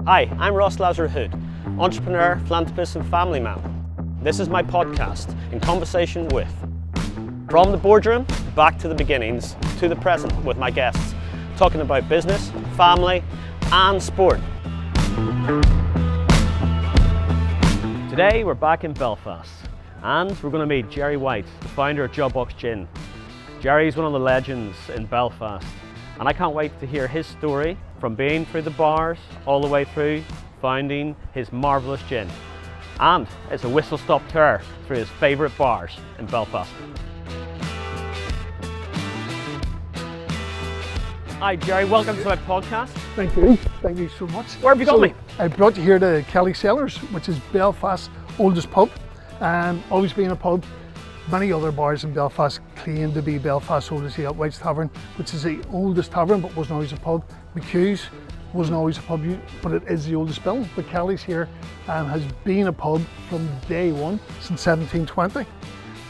Hi, I'm Lazaroo-Hood, entrepreneur, philanthropist and family man. This is my podcast, In Conversation With. From the boardroom, back to the beginnings, to the present with my guests, talking about business, family and sport. Today we're back in Belfast and we're going to meet Gerry White, the founder of Jawbox Gin. Gerry's one of the legends in Belfast and I can't wait to hear his story from being through the bars all the way through founding his marvellous gin. And it's a whistle-stop tour through his favourite bars in Belfast. Hi Gerry, welcome to my podcast. Thank you so much. Where have you got me? I brought you here to Kelly Cellars, which is Belfast's oldest pub. Always been a pub. Many other bars in Belfast claim to be Belfast's oldest White's Tavern, which is the oldest tavern but wasn't always a pub. McHugh's wasn't always a pub, but it is the oldest building. But Kelly's here has been a pub from day one since 1720.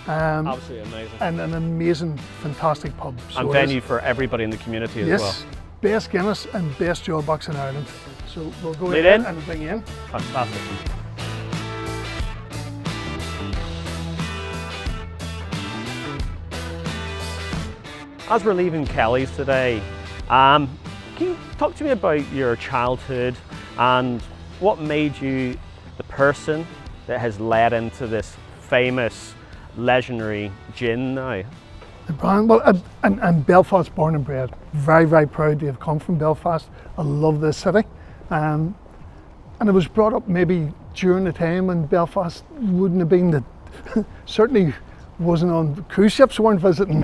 Absolutely amazing. And an amazing, fantastic pub. And venue for everybody in the community as well. Yes, best Guinness and best Jawbox in Ireland. So we'll go Lead in in and bring you in. Fantastic. As we're leaving Kelly's today, can you talk to me about your childhood and what made you the person that has led into this famous legendary gin now? Well, I'm Belfast born and bred. Very, very proud to have come from Belfast. I love this city. And I was brought up maybe during the time when Belfast wouldn't have been certainly wasn't on cruise ships, weren't visiting.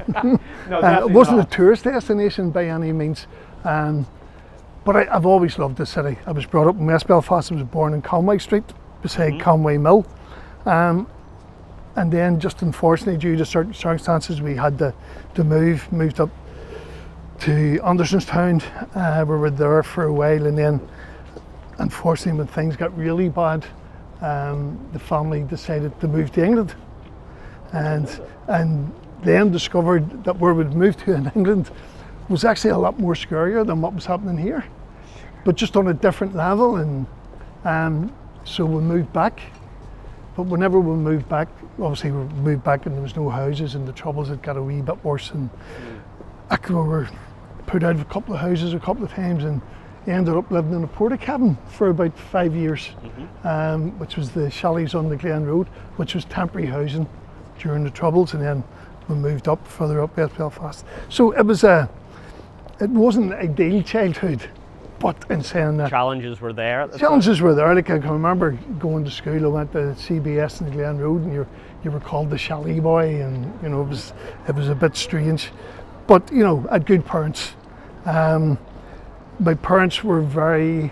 No, it wasn't a tourist destination by any means. But I've always loved the city. I was brought up in West Belfast. I was born in Conway Street beside Conway Mill. And then just unfortunately due to certain circumstances we had to moved up to Andersonstown. We were there for a while and then unfortunately when things got really bad the family decided to move to England and then discovered that where we'd moved to in England was actually a lot more scarier than what was happening here, but just on a different level. And so we moved back. But whenever we moved back, obviously we moved back and there was no houses and the troubles had got a wee bit worse, and we were put out of a couple of houses a couple of times and ended up living in a porta cabin for about 5 years, which was the chalets on the Glen Road, which was temporary housing during the troubles, and then we moved up further up West Belfast. So it wasn't an ideal childhood. But in saying that, challenges were there. Challenges were there. Like I can remember going to school. I went to CBS in the Glen Road, and you were called the chalet boy, and you know it was a bit strange. But you know, I had good parents. My parents were very,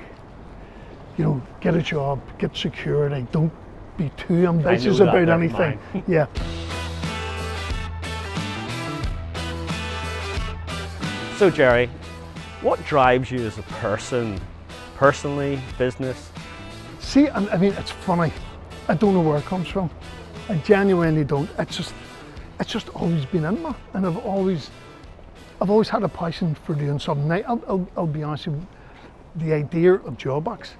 you know, get a job, get security, don't be too ambitious about anything. Yeah. So Gerry, what drives you as a person, personally, business? See, I mean, it's funny. I don't know where it comes from. I genuinely don't. It's just always been in me, and I've always had a passion for doing something. Now, I'll be honest with you, the idea of Jawbox,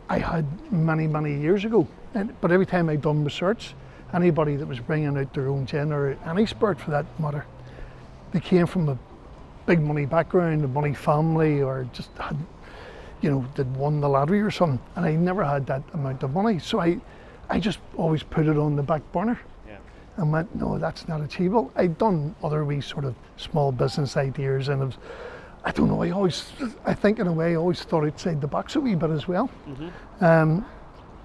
I had many years ago. But every time I'd done research, anybody that was bringing out their own gin or any spirit for that matter, they came from a big money background, a money family, or just had, you know, they'd won the lottery or something, and I never had that amount of money. So I just always put it on the back burner and went, no, that's not achievable. I'd done other wee sort of small business ideas, and I don't know, I think in a way I always thought outside the box a wee bit as well.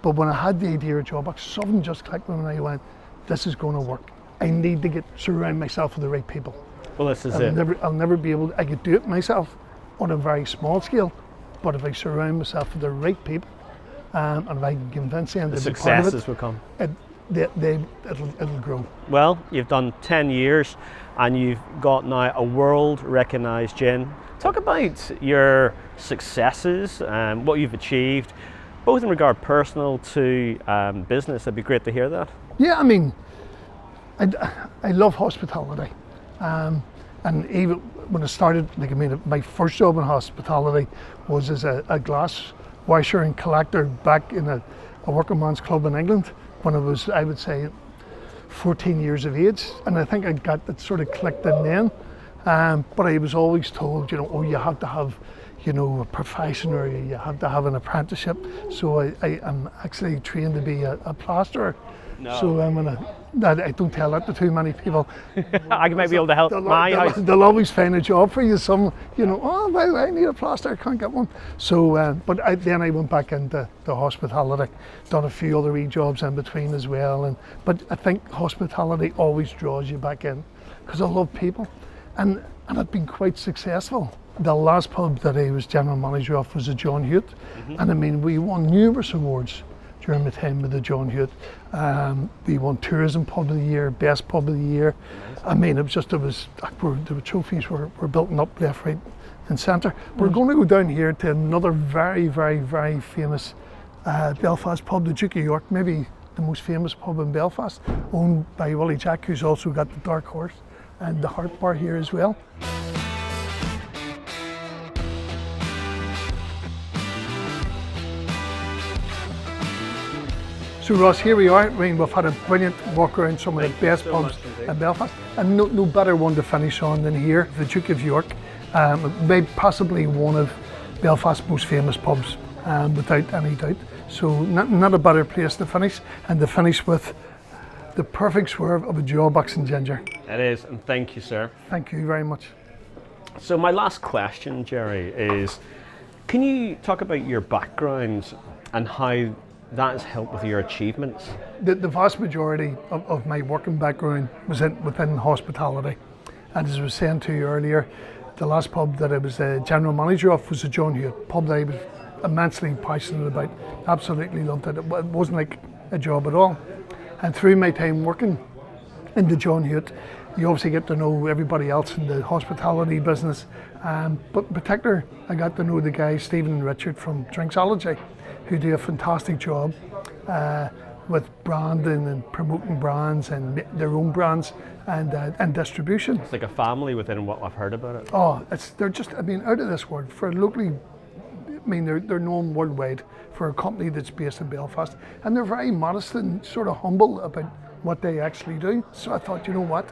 But when I had the idea of Jawbox, something just clicked with me and I went, this is going to work. I need to surround myself with the right people. Well, this is it. I'll never be able to, I could do it myself on a very small scale, but if I surround myself with the right people, and if I can convince them the to be part of successes will come. It'll grow. Well, you've done 10 years and you've got now a world recognised gin. Talk about your successes and what you've achieved, both in regard personal to business. It'd be great to hear that. Yeah, I mean, I love hospitality. And even when I started, like I mean, my first job in hospitality was as a glass washer and collector back in a working man's club in England when I was, I would say, 14 years of age, and I think I got that sort of clicked in then. But I was always told, oh, you have to have, a profession, or you have to have an apprenticeship. So I am actually trained to be a plasterer. No. So I don't tell that to too many people. I might be able to help my house. They'll always find a job for you. Some, oh, well, I need a plasterer, can't get one. So, then I went back into the hospitality, done a few other wee jobs in between as well. But I think hospitality always draws you back in, because I love people, and I've been quite successful. The last pub that I was general manager of was the Jawbox Gin, and I mean, we won numerous awards during my time with the Jawbox Gin. We won Tourism Pub of the Year, Best Pub of the Year. I mean, the trophies were building up left, right and centre. We're going to go down here to another very, very, very famous Belfast pub, the Duke of York, maybe the most famous pub in Belfast, owned by Willie Jack, who's also got the Dark Horse and the Heart Bar here as well. So Ross, here we are. I mean, we've had a brilliant walk around some of the best pubs in Belfast, and no better one to finish on than here, the Duke of York. Maybe possibly one of Belfast's most famous pubs, without any doubt. So not a better place to finish, and to finish with the perfect swerve of a Jawbox and ginger. It is, and thank you, sir. Thank you very much. So my last question, Gerry, is can you talk about your background and how that has helped with your achievements? The vast majority of my working background was within hospitality. And as I was saying to you earlier, the last pub that I was the general manager of was the Jawbox, pub that I was immensely passionate about. Absolutely loved it. It wasn't like a job at all. And through my time working in the Jawbox, you obviously get to know everybody else in the hospitality business. But in particular, I got to know the guys, Stephen and Richard from Drinksology, who do a fantastic job with branding and promoting brands and their own brands and distribution. It's like a family within what I've heard about it. Oh, they're just, I mean, out of this world. For locally, I mean, they're known worldwide for a company that's based in Belfast, and they're very modest and sort of humble about what they actually do. So I thought, you know what,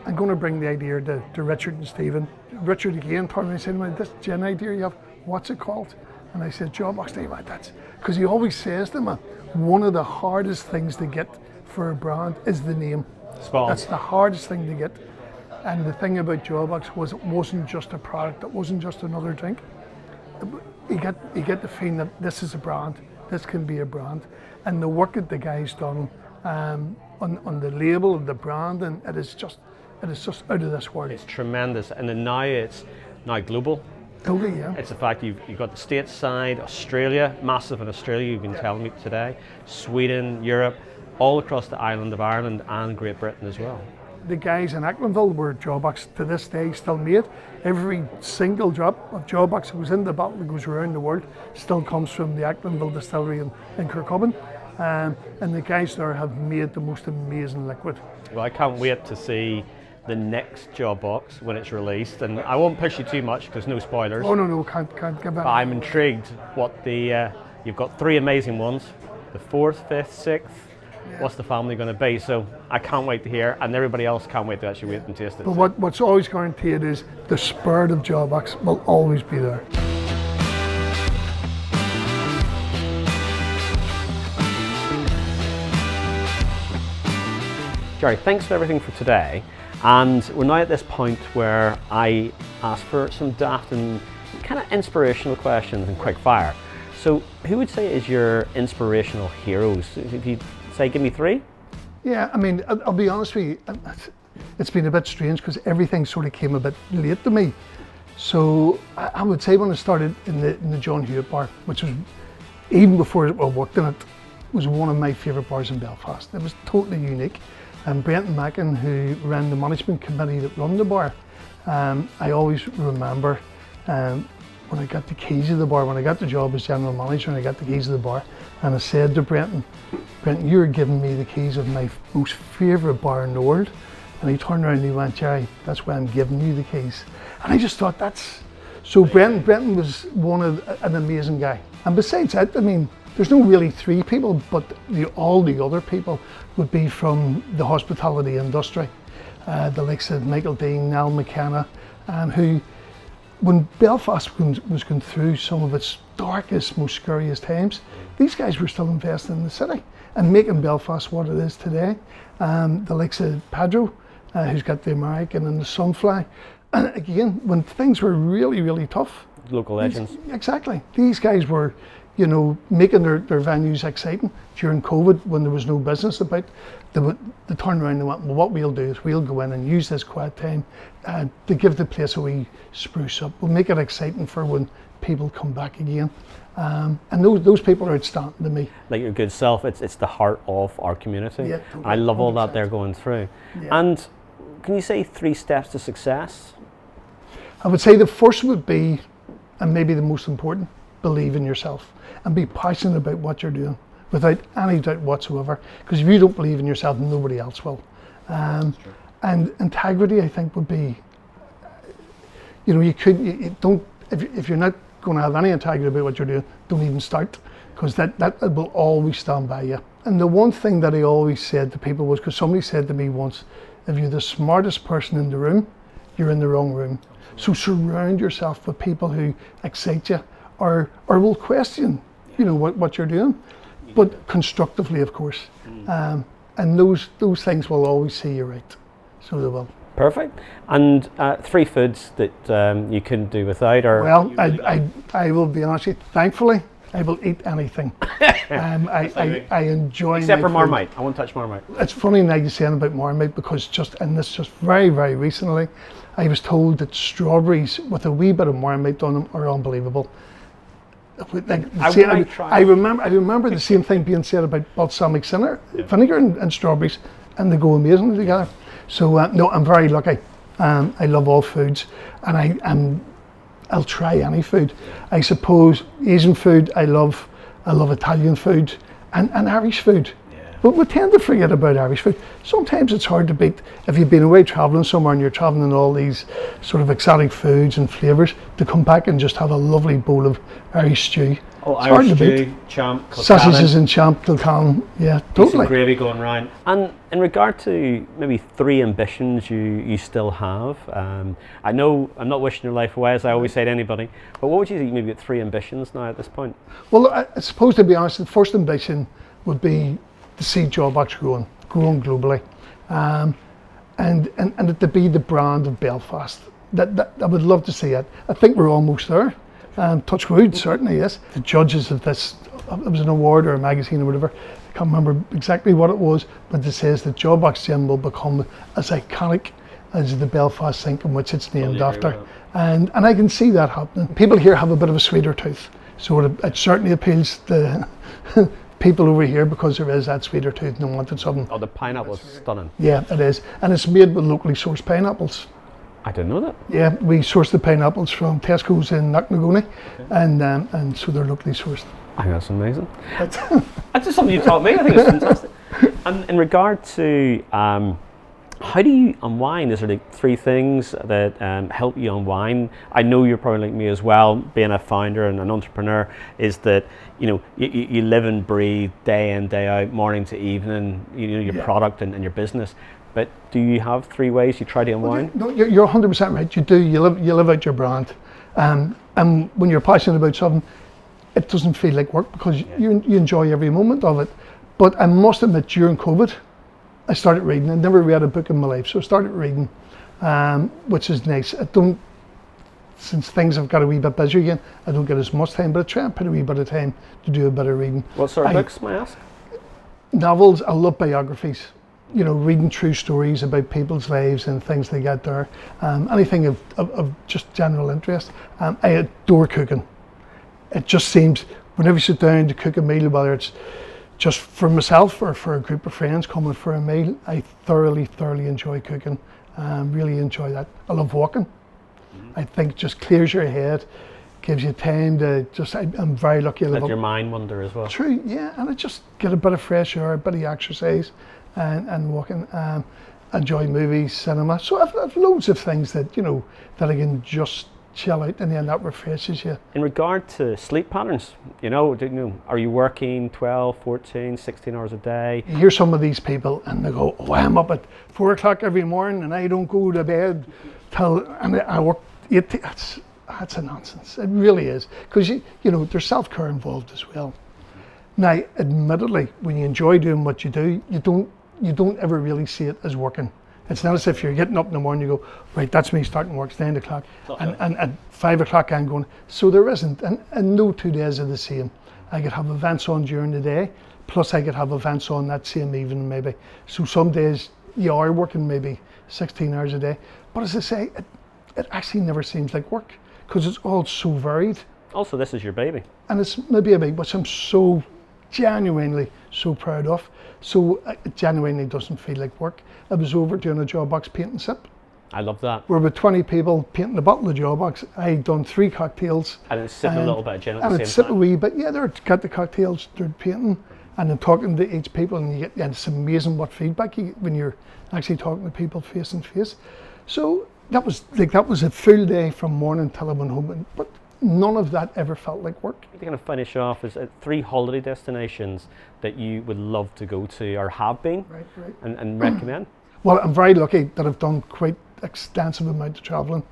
I'm going to bring the idea to Richard and Stephen. Richard again turned around and said, this gin idea you have, what's it called? And I said, Jawbox Gin. That's because he always says to me, one of the hardest things to get for a brand is the name. Spot. That's the hardest thing to get. And the thing about Jawbox was it wasn't just a product, it wasn't just another drink. You get the feeling that this is a brand, this can be a brand. And the work that the guys done on the label of the brand, and it is just out of this world. It's tremendous, and then now it's global. Totally, yeah. It's the fact you've got the States side, Australia, massive in Australia, you've been telling me today, Sweden, Europe, all across the island of Ireland and Great Britain as well. The guys in Acklandville where Jawbox to this day still made. Every single drop of Jawbox that goes in the bottle that goes around the world still comes from the Acklandville distillery in Kirkcaldy. And the guys there have made the most amazing liquid. Well, I can't wait to see the next Jawbox when it's released, and I won't push you too much because no spoilers. Oh no, can't give that. But I'm intrigued what you've got 3 amazing ones, the 4th, 5th, 6th. Yeah. What's the family going to be? So I can't wait to hear, and everybody else can't wait to actually wait and taste it. But what's always guaranteed is the spirit of Jawbox will always be there. Gerry, thanks for everything for today. And we're now at this point where I ask for some daft and kind of inspirational questions and quick fire. So who would say is your inspirational heroes? If you say, give me 3? Yeah, I mean, I'll be honest with you, it's been a bit strange because everything sort of came a bit late to me. So I would say when I started in the Jawbox bar, which was even before I worked in it, was one of my favourite bars in Belfast. It was totally unique. And Brenton Mackin, who ran the management committee that run the bar, I always remember when I got the keys of the bar, when I got the job as general manager and I got the keys of the bar, and I said to Brenton, you're giving me the keys of my most favourite bar in the world. And he turned around and he went, Gerry, that's why I'm giving you the keys. And I just thought that's So Brenton was an amazing guy. And besides that, I mean, there's no really three people, but all the other people would be from the hospitality industry. The likes of Michael Dean, Niall McKenna, who, when Belfast was going through some of its darkest, most scariest times, these guys were still investing in the city and making Belfast what it is today. The likes of Pedro, who's got the American and the Sunfly. And again, when things were really, really tough. Local legends. Exactly. These guys were, making their venues exciting during COVID when there was no business about. They turned around and went, well, what we'll do is we'll go in and use this quiet time to give the place a wee spruce up. We'll make it exciting for when people come back again. And those people are outstanding to me. Like your good self, it's the heart of our community. Yeah, totally. I love all that they're going through. Yeah. And can you say 3 steps to success? I would say the first would be, and maybe the most important, believe in yourself and be passionate about what you're doing without any doubt whatsoever. Because if you don't believe in yourself, nobody else will. And integrity, I think, would be, you don't, if you're not going to have any integrity about what you're doing, don't even start, because that will always stand by you. And the one thing that I always said to people was, because somebody said to me once, if you're the smartest person in the room, you're in the wrong room. So surround yourself with people who excite you or will question, what you're doing, but constructively, of course. And those things will always see you right. So they will. Perfect. And 3 foods that you couldn't do without, or well, I will be honest with you. Thankfully, I will eat anything. I enjoy. Except for food. Marmite. I won't touch Marmite. It's funny now you're saying about Marmite, because just very, very recently, I was told that strawberries with a wee bit of Marmite on them are unbelievable. I remember the same thing being said about balsamic vinegar and strawberries, and they go amazingly together. So no, I'm very lucky. I love all foods, and I'll try any food. I suppose Asian food I love Italian food and Irish food. But we tend to forget about Irish food. Sometimes it's hard to beat, if you've been away travelling somewhere and you're travelling in all these sort of exotic foods and flavours, to come back and just have a lovely bowl of Irish stew. Oh, Irish stew, champ, sausages and champ, Kilcannon, yeah, totally. Some gravy going round. And in regard to maybe 3 ambitions you still have, I know I'm not wishing your life away, as I always say to anybody, but what would you think maybe 3 ambitions now at this point? Well, I suppose, to be honest, the first ambition would be to see Jawbox growing globally, and to be the brand of Belfast. That I would love to see it. I think we're almost there. Touch wood, certainly, yes. The judges of this, it was an award or a magazine or whatever, I can't remember exactly what it was, but it says that Jawbox Gin will become as iconic as the Belfast sink in which it's named after. And I can see that happening. People here have a bit of a sweeter tooth, so it certainly appeals to people over here, because there is that sweeter tooth and they wanted something. Oh, the pineapple's stunning. Yeah, it is. And it's made with locally sourced pineapples. I didn't know that. Yeah, we source the pineapples from Tesco's in Knocknagonie, and so they're locally sourced. I think that's amazing. That's just something you taught me. I think it's fantastic. And in regard to how do you unwind? Is there like 3 things that help you unwind? I know you're probably like me as well, being a founder and an entrepreneur, is that you live and breathe day in, day out, morning to evening, your product and your business. But do you have 3 ways you try to unwind? No, you're 100% right. You do. You live out your brand, and when you're passionate about something, it doesn't feel like work, because you enjoy every moment of it. But I must admit, during COVID, I started reading. I never read a book in my life, so I started reading, which is nice. Since things have got a wee bit busier again, I don't get as much time, but I try and put a wee bit of time to do a bit of reading. What sort of books, may I ask? Novels. I love biographies. Reading true stories about people's lives and things they get there. Anything of just general interest. I adore cooking. It just seems, whenever you sit down to cook a meal, whether it's just for myself or for a group of friends coming for a meal, I thoroughly enjoy cooking. Really enjoy that. I love walking. I think it just clears your head, gives you time to I'm very lucky. Let your mind wander as well. True, yeah, and I just get a bit of fresh air, a bit of exercise, and walking. Enjoy movies, cinema. So I've loads of things that that I can just chill out, and then that refreshes you. In regard to sleep patterns, are you working 12, 14, 16 hours a day? You hear some of these people and they go, oh, I'm up at 4 o'clock every morning and I don't go to bed and I work 8. That's a nonsense. It really is. Because there's self-care involved as well. Now, admittedly, when you enjoy doing what you do, you don't ever really see it as working. It's not as if you're getting up in the morning, you go, right, that's me starting work, it's 9 o'clock, and at 5 o'clock I'm going. So there isn't, and no 2 days are the same. I could have events on during the day, plus I could have events on that same evening maybe. So some days you are working maybe 16 hours a day. But as I say, it actually never seems like work, because it's all so varied. Also, this is your baby. And it's my baby, which I'm so genuinely so proud of. So it genuinely doesn't feel like work. I was over doing a Jawbox paint and sip. I love that. We're about 20 people painting a bottle of Jawbox. I'd done 3 cocktails. And it's sipping a little bit of gin at the same time. And it's sipping a wee bit. Yeah, they're got the cocktails, they're painting, and then talking to each people, and and it's amazing what feedback you get when you're actually talking to people face to face. So that was a full day from morning till I went home. But none of that ever felt like work. We're going to finish off as 3 holiday destinations that you would love to go to or have been, right. and recommend. Well, I'm very lucky that I've done quite extensive amount of travelling.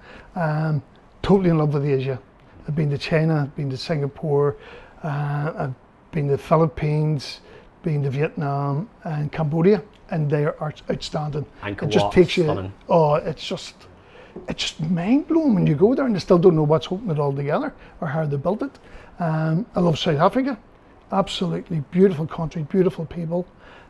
Totally in love with Asia. I've been to China, I've been to Singapore, I've been to the Philippines, been to Vietnam and Cambodia, and they are outstanding. Angkor It just Wat, takes you. stunning. Oh, it's just mind blowing when you go there and they still don't know what's holding it all together or how they built it. I love South Africa, absolutely beautiful country, beautiful people,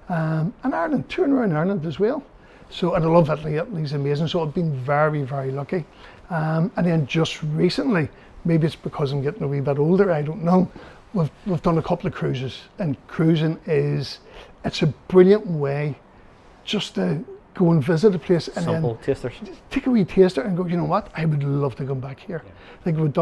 and Ireland, touring around Ireland as well. So, and I love Italy. Italy's amazing. So I've been very, very lucky. And then just recently, maybe it's because I'm getting a wee bit older, I don't know. We've done a couple of cruises, and cruising it's a brilliant way just to go and visit a place and Simple then tasters. take a wee taster and go, you know what, I would love to come back here. Yeah. Like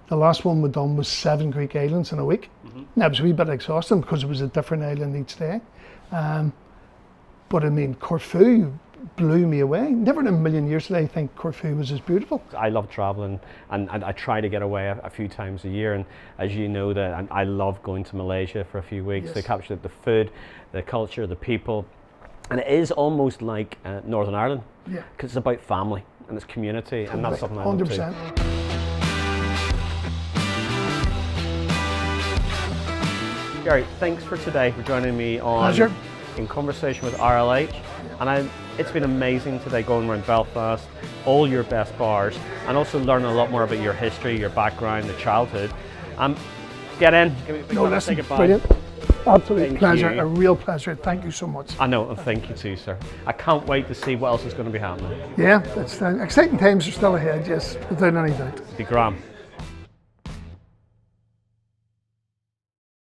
the last one we've done was 7 Greek islands in a week. Now it was a wee bit exhausting because it was a different island each day. But I mean, Corfu blew me away. Never in a million years did I think Corfu was as beautiful. I love traveling, and I try to get away a few times a year. And as you know, that I love going to Malaysia for a few weeks. Yes. To capture the food, the culture, the people, and it is almost like Northern Ireland. Yeah. Because it's about family and it's community, and that's something I love 100%. too. Gerry, thanks for today, for joining me on Pleasure. in Conversation with RLH. And it's been amazing today going around Belfast, all your best bars, and also learning a lot more about your history, your background, the childhood. Get in, give me a big No, hand, listen, say goodbye. brilliant. Absolute Thank pleasure, you. a real pleasure. Thank you so much. I know, and thank you too, sir. I can't wait to see what else is going to be happening. Yeah, it's exciting times are still ahead, yes, without any doubt. Be grand.